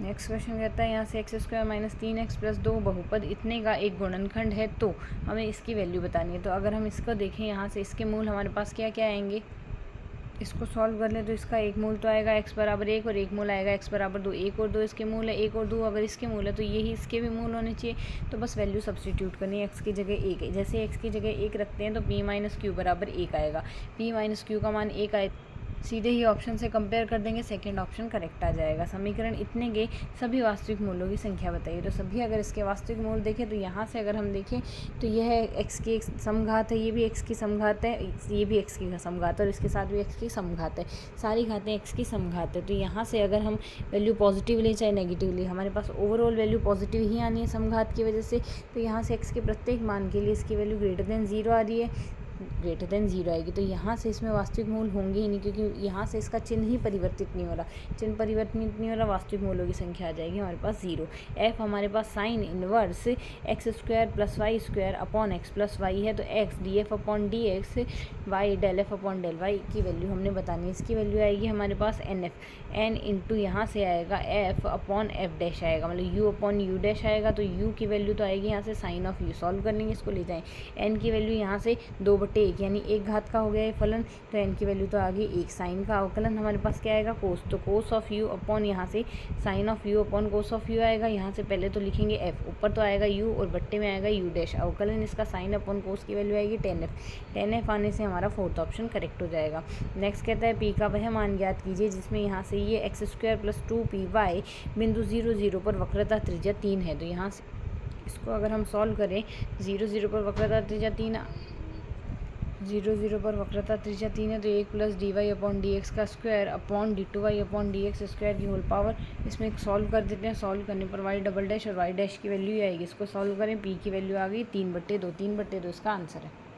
Next question कहता है यहाँ से x square minus 3x plus 2 बहुपद इतने का एक गुणनखंड है, तो हमें इसकी वैल्यू बतानी है। तो अगर हम इसको देखें यहाँ से, इसके मूल हमारे पास क्या क्या आएंगे, इसको सॉल्व कर लें तो इसका एक मूल तो आएगा x बराबर 1 और एक मूल आएगा x बराबर 2। 1 और 2 इसके मूल है, 1 और 2 अगर इसके मूल है तो यही इसके भी मूल होने चाहिए। तो बस वैल्यू सब्स्टिट्यूट करनी है, x की जगह 1 है। जैसे x की जगह 1 रखते हैं तो p माइनस क्यू बराबर 1 आएगा। p माइनस क्यू का मान 1 आए, सीधे ही ऑप्शन से कंपेयर कर देंगे, सेकंड ऑप्शन करेक्ट आ जाएगा। समीकरण इतने के सभी वास्तविक मूल्यों की संख्या बताइए। तो सभी अगर इसके वास्तविक मूल देखें तो यहाँ से अगर हम देखें तो यह x की एक समघात है, ये भी x की समघात है, ये भी x की समघात है और इसके साथ भी x की समघात है। सारी घातें x की समघात है। तो यहाँ से अगर हम वैल्यू पॉजिटिव लें चाहे नेगेटिव लें, हमारे पास ओवरऑल वैल्यू पॉजिटिव ही आनी है समघात की वजह से। तो यहाँ से x के प्रत्येक मान के लिए इसकी वैल्यू ग्रेटर देन 0 आ रही है, ग्रेटर देन 0 आएगी। तो यहाँ से इसमें वास्तविक मूल होंगे ही नहीं, क्योंकि यहाँ से इसका चिन्ह ही परिवर्तित नहीं हो रहा, चिन्ह परिवर्तित नहीं हो रहा, वास्तविक मूलों की संख्या आ जाएगी हमारे पास 0। f हमारे पास sine inverse X square plus Y square upon X plus Y है। तो x df upon D X, Y del F upon del Y की वैल्यू हमने बतानी है। इसकी वैल्यू आएगी हमारे पास n इंटू यहाँ से आएगा f अपॉन एफ डैश आएगा, मतलब u अपॉन यू डैश आएगा। तो u की वैल्यू तो आएगी यहाँ से साइन ऑफ u, सॉल्व कर लेंगे, इसको ले जाएँ। n की वैल्यू यहाँ से 2/1 यानी 1 घात का हो गया है फलन, तो n की वैल्यू तो आ गई 1। साइन का अवकलन हमारे पास क्या आएगा, कोस, तो कोस ऑफ u अपॉन यहाँ से sine of u upon cos of u आएगा। यहाँ से पहले तो लिखेंगे f, ऊपर तो आएगा u और बट्टे में आएगा u डैश। अवकलन इसका साइन अपॉन कोस की वैल्यू आएगी 10f आने से हमारा फोर्थ ऑप्शन करेक्ट हो जाएगा। नेक्स्ट कहता है p का वह मान ज्ञात कीजिए जिसमें यहाँ से ये एक्स स्क्वायर प्लस 2py बिंदु 0 0 पर वक्रता त्रिज्या 3 है। तो यहाँ से इसको अगर हम सॉल्व करें, 0 0 पर वक्रता त्रिज्या 3 0 पर वक्रता त्रिज्या 3 है, तो 1 plus D Y upon D X का square upon D two Y upon D X square की होल पावर। इसमें सॉल्व कर देते हैं, सॉल्व करने पर वाई डबल डैश और वाई डैश की वैल्यू ही आएगी। इसको सॉल्व करें, पी की वैल्यू आ गई 3/2, 3/2 इसका आंसर है।